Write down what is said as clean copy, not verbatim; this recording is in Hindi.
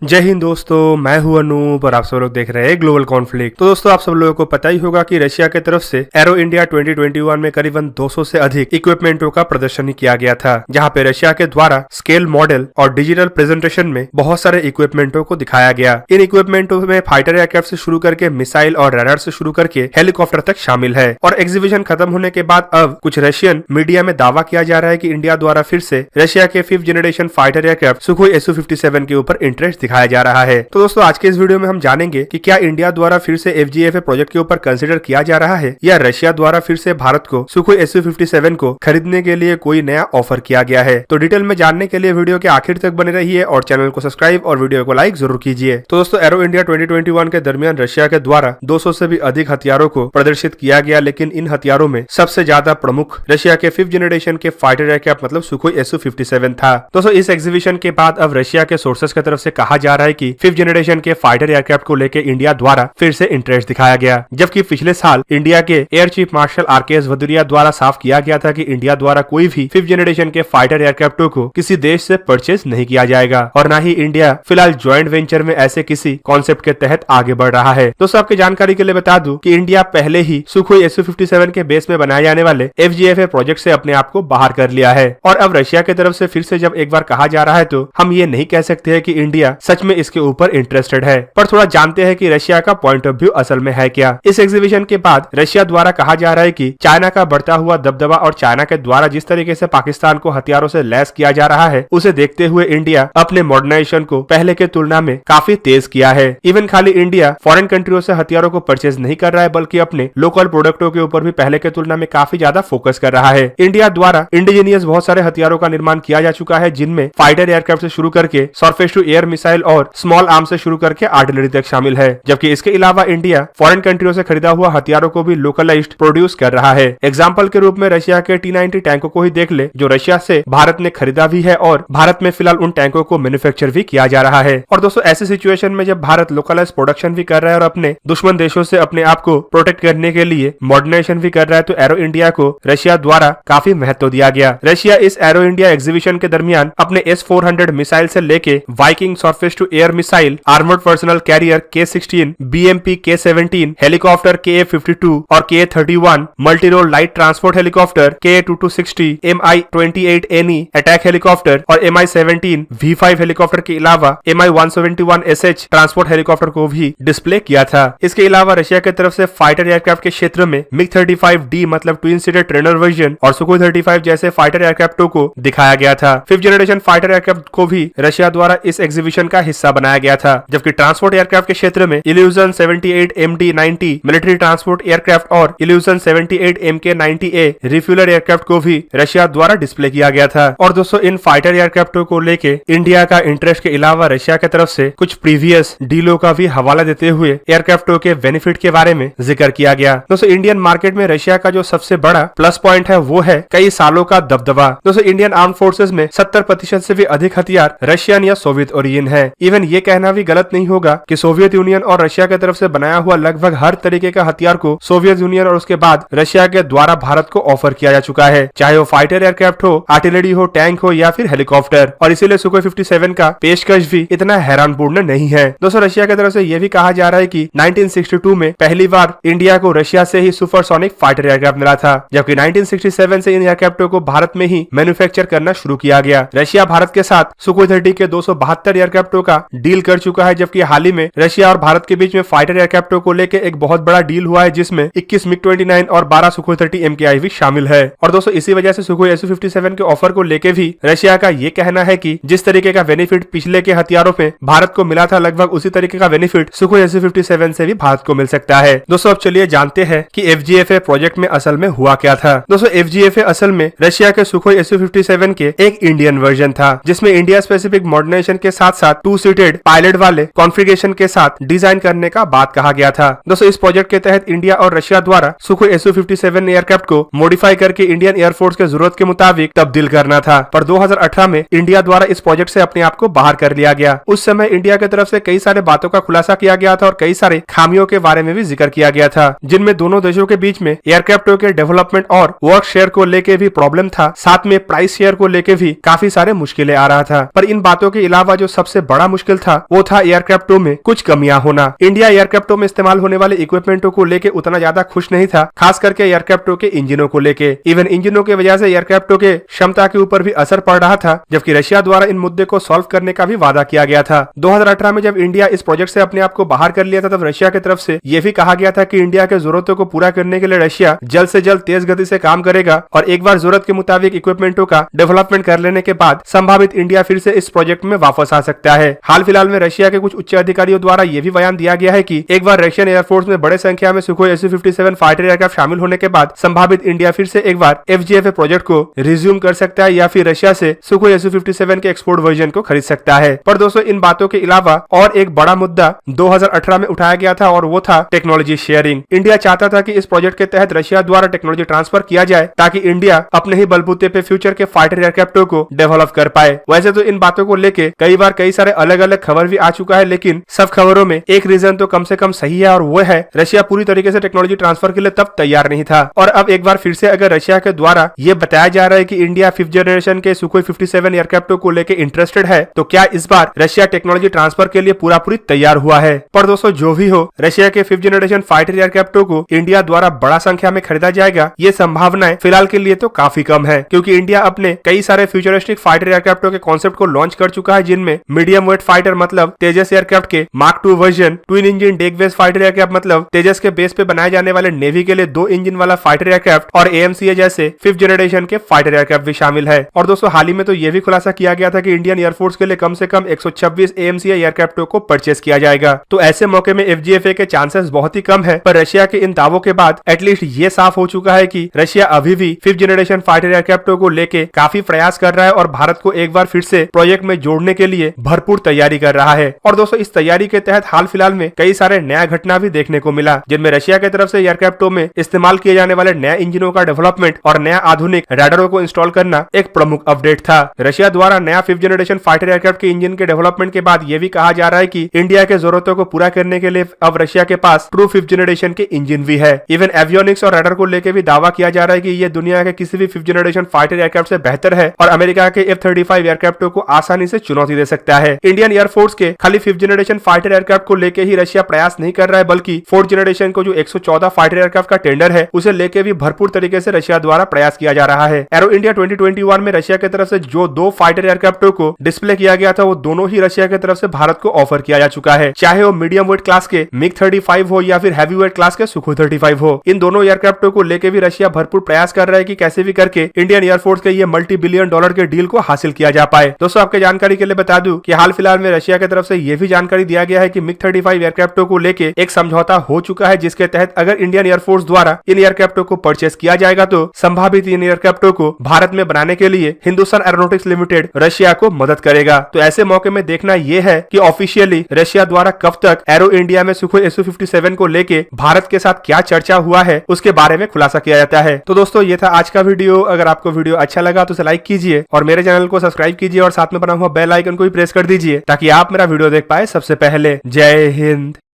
जय हिंद दोस्तों, मैं हूं अनूप और आप सब लोग देख रहे हैं ग्लोबल कॉन्फ्लिक्ट। तो दोस्तों, आप सब लोगों को पता ही होगा कि रशिया की तरफ से एरो इंडिया 2021 में करीबन 200 से अधिक इक्विपमेंटों का प्रदर्शन किया गया था, जहां पे रशिया के द्वारा स्केल मॉडल और डिजिटल प्रेजेंटेशन में बहुत सारे इक्विपमेंटों को दिखाया गया। इन इक्विपमेंटों में फाइटर एयरक्राफ्ट से शुरू करके मिसाइल और रडार से शुरू करके हेलीकॉप्टर तक शामिल है। और एग्जीबिशन खत्म होने के बाद अब कुछ रशियन मीडिया में दावा किया जा रहा है कि इंडिया द्वारा फिर से रशिया के 5th generation fighter aircraft Sukhoi Su-57 के ऊपर इंटरेस्ट दिखाया जा रहा है। तो दोस्तों, आज के इस वीडियो में हम जानेंगे कि क्या इंडिया द्वारा फिर से FGFA प्रोजेक्ट के ऊपर कंसिडर किया जा रहा है या रशिया द्वारा फिर से भारत को सुखोई Su-57 को खरीदने के लिए कोई नया ऑफर किया गया है। तो डिटेल में जानने के लिए वीडियो के आखिर तक बने रहिए और चैनल को सब्सक्राइब और वीडियो को लाइक जरूर कीजिए। तो दोस्तों, एरो इंडिया 2021 के दरमियान रशिया के द्वारा 200 से भी अधिक हथियारों को प्रदर्शित किया गया, लेकिन इन हथियारों में सबसे ज्यादा प्रमुख रशिया के 5th जनरेशन के फाइटर एयरक्राफ्ट मतलब सुखोई Su-57 था। दोस्तों, इस एग्जीबिशन के बाद अब रशिया के सोर्सेस की तरफ से कहा जा रहा है कि 5th जनरेशन के फाइटर एयरक्राफ्ट को लेकर इंडिया द्वारा फिर से इंटरेस्ट दिखाया गया, जबकि पिछले साल इंडिया के air chief marshal RKS Bhadauria द्वारा साफ किया गया था कि इंडिया द्वारा कोई भी 5th जनरेशन के फाइटर एयरक्राफ्टों को किसी देश से परचेज नहीं किया जाएगा और न ही इंडिया फिलहाल ज्वाइंट वेंचर में ऐसे किसी कॉन्सेप्ट के तहत आगे बढ़ रहा है। दोस्तों, आपकी जानकारी के लिए बता दूं कि इंडिया पहले ही सुखोई Su-57 के बेस में बनाए जाने वाले FGFA प्रोजेक्ट से अपने आप को बाहर कर लिया है और अब रशिया की तरफ से फिर से जब एक बार कहा जा रहा है तो हम ये नहीं कह सकते हैं कि इंडिया सच में इसके ऊपर इंटरेस्टेड है, पर थोड़ा जानते हैं कि रशिया का पॉइंट ऑफ व्यू असल में है क्या। इस एग्जीबिशन के बाद रशिया द्वारा कहा जा रहा है कि चाइना का बढ़ता हुआ दबदबा और चाइना के द्वारा जिस तरीके से पाकिस्तान को हथियारों से लैस किया जा रहा है, उसे देखते हुए इंडिया अपने मॉडर्नाइजेशन को पहले के तुलना में काफी तेज किया है। इवन खाली इंडिया फॉरेन कंट्रियों से हथियारों को परचेज नहीं कर रहा है, बल्कि अपने लोकल प्रोडक्टों के ऊपर भी पहले के तुलना में काफी ज्यादा फोकस कर रहा है। इंडिया द्वारा इंडिजीनियस बहुत सारे हथियारों का निर्माण किया जा चुका है, जिनमें फाइटर एयरक्राफ्ट से शुरू करके सरफेस टू एयर मिसाइल और स्मॉल आर्म से शुरू करके आर्टिलरी तक शामिल है। जबकि इसके अलावा इंडिया फॉरेन कंट्रियों से खरीदा हुआ हथियारों को भी लोकलाइज्ड प्रोड्यूस कर रहा है। एग्जांपल के रूप में रशिया के T-90 टैंकों को ही देख ले, जो रशिया से भारत ने खरीदा भी है और भारत में फिलहाल उन टैंकों को मैन्युफैक्चर भी किया जा रहा है। और दोस्तों, ऐसी सिचुएशन में जब भारत लोकलाइज प्रोडक्शन भी कर रहा है और अपने दुश्मन देशों से अपने आप को प्रोटेक्ट करने के लिए मॉडर्नाइजेशन भी कर रहा है, तो एरो इंडिया को रशिया द्वारा काफी महत्व दिया गया। रशिया इस एरो इंडिया एग्जीबिशन के दरमियान अपने S-400 मिसाइल से लेके viking surface to air missile, armoured personnel carrier K-16, BMP K-17, helicopter KA-52 और KA-31, multi role light transport helicopter KA-2260, Mi-28NE attack helicopter और Mi-17 V5 हेलीकॉप्टर के अलावा Mi-171SH ट्रांसपोर्ट हेलीकॉप्टर को भी डिस्प्ले किया था। इसके अलावा रशिया की तरफ से फाइटर एयरक्राफ्ट के क्षेत्र में MiG-35D मतलब ट्विन सीटर ट्रेनर वर्जन और सुखोई 35 जैसे फाइटर एयरक्राफ्टों को दिखाया गया था। 5th जनरेशन फाइटर एयरक्राफ्ट को भी रशिया द्वारा इस एग्जीबिशन का हिस्सा बनाया गया था, जबकि ट्रांसपोर्ट एयरक्राफ्ट के क्षेत्र में illusion 78 MD-90 military transport aircraft और इल्यूजन 78 MK-90A रिफ्यूलर एयरक्राफ्ट को भी रशिया द्वारा डिस्प्ले किया गया था। और दोस्तों, इन फाइटर एयरक्राफ्टों को लेके इंडिया का इंटरेस्ट के अलावा रशिया की तरफ से कुछ प्रीवियस डीलों का भी हवाला देते हुए एयरक्राफ्टों के बेनिफिट के बारे में जिक्र किया गया। दोस्तों, इंडियन मार्केट में रशिया का जो सबसे बड़ा प्लस पॉइंट है वो है कई सालों का दबदबा। दोस्तों, इंडियन आर्म फोर्सेज में 70% से भी अधिक हथियार रशियन या सोवियत ओरिजिन है। इवन ये कहना भी गलत नहीं होगा कि सोवियत यूनियन और रशिया की तरफ से बनाया हुआ लगभग हर तरीके का हथियार को सोवियत यूनियन और उसके बाद रशिया के द्वारा भारत को ऑफर किया जा चुका है, चाहे वो फाइटर एयरक्राफ्ट हो, आर्टिलरी हो, टैंक हो या फिर हेलीकॉप्टर। और इसीलिए सुखोई 57 का पेशकश भी इतना हैरानपूर्ण नहीं है। दोस्तों, रशिया की तरफ से यह भी कहा जा रहा है कि 1962 में पहली बार इंडिया को रशिया से ही सुपरसोनिक फाइटर एयरक्राफ्ट मिला था, जबकि 1967 से इन एयरक्राफ्टों को भारत में ही मैन्युफैक्चर करना शुरू किया गया। रशिया भारत के साथ सुखोई 30 के 272 एयरक्राफ्टों का डील कर चुका है, जबकि हाल ही में रशिया और भारत के बीच में फाइटर एयरक्राफ्टों को लेकर एक बहुत बड़ा डील हुआ है, जिसमें 21 MiG-29 और 12 सुखोई 30 MKI भी शामिल है। और दोस्तों, इसी वजह से सुखोई Su-57 के ऑफर को लेकर भी रशिया का ये कहना है कि जिस तरीके का बेनिफिट पिछले के हथियारों पे भारत को मिला था, लगभग उसी तरीके का बेनिफिट सुखोई Su-57 से भी भारत को मिल सकता है। दोस्तों, अब चलिए जानते हैं कि FGFA प्रोजेक्ट में असल में हुआ क्या था। दोस्तों, FGFA असल में रशिया के सुखोई Su-57 के एक इंडियन वर्जन था, जिसमें इंडिया स्पेसिफिक मॉडर्नाइजेशन के साथ साथ 2 सीटेड पायलट वाले कॉन्फ़िगरेशन के साथ डिजाइन करने का बात कहा गया था। दोस्तों, इस प्रोजेक्ट के तहत इंडिया और रशिया द्वारा सुखोई Su-57 एयरक्राफ्ट को मॉडिफाई करके इंडियन एयरफोर्स के जरूरत के मुताबिक तब्दील करना था, पर 2018 में इंडिया द्वारा इस प्रोजेक्ट से अपने आप को बाहर कर लिया गया। उस समय इंडिया की तरफ से कई सारे बातों का खुलासा किया गया था और कई सारे खामियों के बारे में भी जिक्र किया गया था, जिनमें दोनों देशों के बीच में एयरक्राफ्टों के डेवलपमेंट और वर्क शेयर को लेके भी प्रॉब्लम था, साथ में प्राइस शेयर को लेके भी काफी सारे मुश्किलें आ रहा था। पर इन बातों के अलावा जो सबसे बड़ा मुश्किल था वो था एयरक्राफ्टों में कुछ कमियां होना। इंडिया एयरक्राफ्टों में इस्तेमाल होने वाले इक्विपमेंटों को लेके उतना ज्यादा खुश नहीं था, खास करके एयरक्राफ्टों के इंजनों को लेके। इवन इंजनों की वजह से एयरक्राफ्टों के क्षमता के ऊपर भी असर पड़ रहा था, जबकि रशिया द्वारा इन मुद्दे को सॉल्व करने का भी वादा किया गया था। 2018 में जब इंडिया इस प्रोजेक्ट से अपने आप को बाहर कर लिया था, तब रशिया की तरफ से यह भी कहा गया था कि इंडिया के जरूरतों को पूरा करने के लिए रशिया जल्द से जल्द तेज गति से काम करेगा और एक बार जरूरत के मुताबिक इक्विपमेंटों का डेवलपमेंट कर लेने के बाद संभावित इंडिया फिर से इस प्रोजेक्ट में वापस आ सकता है। हाल फिलहाल में रशिया के कुछ उच्च अधिकारियों द्वारा यह भी बयान दिया गया है कि एक बार रशियन एयरफोर्स में बड़े संख्या में सुखोई Su-57 फाइटर एयरक्राफ्ट शामिल होने के बाद संभावित इंडिया फिर से एक बार FGFA प्रोजेक्ट को रिज्यूम कर सकता है या फिर रशिया से सुखोई Su-57 के एक्सपोर्ट वर्जन को खरीद सकता है। पर दोस्तों, इन बातों के अलावा और एक बड़ा मुद्दा 2018 में उठाया गया था और वो था टेक्नोलॉजी शेयरिंग। इंडिया चाहता था कि इस प्रोजेक्ट के तहत रशिया द्वारा टेक्नोलॉजी ट्रांसफर किया जाए ताकि इंडिया अपने ही बलबूते पे फ्यूचर के फाइटर एयरक्राफ्टों को डेवलप कर पाए। वैसे तो इन बातों को लेके कई बार कई सारे अलग अलग खबर भी आ चुका है, लेकिन सब खबरों में एक रीजन तो कम से कम सही है और वो है रशिया पूरी तरीके से टेक्नोलॉजी ट्रांसफर के लिए तब तैयार नहीं था। और अब एक बार फिर से अगर रशिया के द्वारा ये बताया जा रहा है कि इंडिया 5th जनरेशन के सुखोई 57 एयरक्राफ्टों को लेके इंटरेस्टेड है, तो क्या इस बार रशिया टेक्नोलॉजी ट्रांसफर के लिए पूरा पूरी तैयार हुआ है? पर दोस्तों, जो भी हो, रशिया के 5th जनरेशन फाइटर एयरक्राफ्टों को इंडिया द्वारा बड़ा संख्या में खरीदा जाएगा, ये संभावनाएं फिलहाल के लिए तो काफी कम है, क्योंकि इंडिया अपने कई सारे फ्यूचरिस्टिक फाइटर एयरक्राफ्टों के कॉन्सेप्ट को लॉन्च कर चुका है, जिनमें मीडियम वेट फाइटर मतलब तेजस एयरक्राफ्ट के mark 2 version, twin engine deck base fighter aircraft मतलब तेजस के बेस पे बनाए जाने वाले नेवी के लिए 2 इंजन वाला फाइटर एयरक्राफ्ट और AMCA जैसे 5th जनरेशन के फाइटर एयरक्राफ्ट भी शामिल है। और दोस्तों, हाल ही में तो यह भी खुलासा किया गया था कि इंडियन एयरफोर्स के लिए कम से कम 126 AMCA एयरक्राफ्टों को परचेस किया जाएगा। तो ऐसे मौके में FGFA के चांसेस बहुत ही कम है। पर रशिया के इन दावों के बाद एटलीस्ट ये साफ हो चुका है कि रशिया अभी भी 5th जनरेशन फाइटर एयरक्राफ्टों को लेके काफी प्रयास कर रहा है और भारत को एक बार फिर से प्रोजेक्ट में जोड़ने के लिए भरपूर तैयारी कर रहा है। और दोस्तों, इस तैयारी के तहत हाल फिलहाल में कई सारे नया घटना भी देखने को मिला, जिनमें रशिया की तरफ से एयरक्राफ्टों में इस्तेमाल किए जाने वाले नए इंजनों का डेवलपमेंट और नया आधुनिक रडारों को इंस्टॉल करना एक प्रमुख अपडेट था। रशिया द्वारा नया 5th जनरेशन फाइटर एयरक्राफ्ट के इंजन के डेवलपमेंट के बाद यह भी कहा जा रहा है कि इंडिया के जरूरतों को पूरा करने के लिए अब रशिया के पास ट्रू 5th जनरेशन के इंजन भी है। इवन एवियोनिक्स और रडार को लेकर भी दावा किया जा रहा है कि ये दुनिया के किसी भी 5th जनरेशन फाइटर एयरक्राफ्ट से बेहतर है और अमेरिका के F-35 एयरक्राफ्टों को आसानी से चुनौती दे सकता है। इंडियन एयरफोर्स के खाली 5th जनरेशन फाइटर एयरक्राफ्ट को लेकर ही रशिया प्रयास नहीं कर रहा है, बल्कि 4th जनरेशन को जो 114 फाइटर एयरक्राफ्ट का टेंडर है उसे लेकर भी भरपूर तरीके से रशिया द्वारा प्रयास किया जा रहा है। एरो इंडिया 2021 में रशिया की तरफ से जो 2 फाइटर एयरक्राफ्टों को डिस्प्ले किया गया था, वो दोनों ही रशिया की तरफ से भारत को ऑफर किया जा चुका है, चाहे वो मीडियम वेट क्लास के MiG-35 हो या फिर हैवी वेट क्लास के सुखोई 35 हो। इन दोनों एयरक्राफ्टों को लेकर भी रशिया भरपूर प्रयास कर रहा है कि कैसे भी करके इंडियन एयरफोर्स के ये $multi-billion के डील को हासिल किया जा पाए। दोस्तों, आपके जानकारी के लिए बता दूं कि हाल फिलहाल में रशिया की तरफ से यह भी जानकारी दिया गया है कि MiG-35 एयरक्राफ्टों को लेकर एक समझौता हो चुका है, जिसके तहत अगर इंडियन एयरफोर्स द्वारा इन एयरक्राफ्टों को परचेस किया जाएगा तो संभावित इन एयरक्राफ्टों को भारत में बनाने के लिए हिंदुस्तान एरोनॉटिक्स लिमिटेड रशिया को मदद करेगा। तो ऐसे मौके में देखना यह है कि ऑफिशियली रशिया द्वारा कब तक एरो इंडिया में सुखोई Su-57 को लेके भारत के साथ क्या चर्चा हुआ है उसके बारे में खुलासा किया जाता है। तो दोस्तों, ये था आज का वीडियो। अगर आपको वीडियो अच्छा लगा तो उसे लाइक कीजिए और मेरे चैनल को सब्सक्राइब कीजिए और साथ में बना हुआ बेल आइकन को भी प्रेस कर दीजिए ताकि आप मेरा वीडियो देख पाए सबसे पहले। जय हिंद।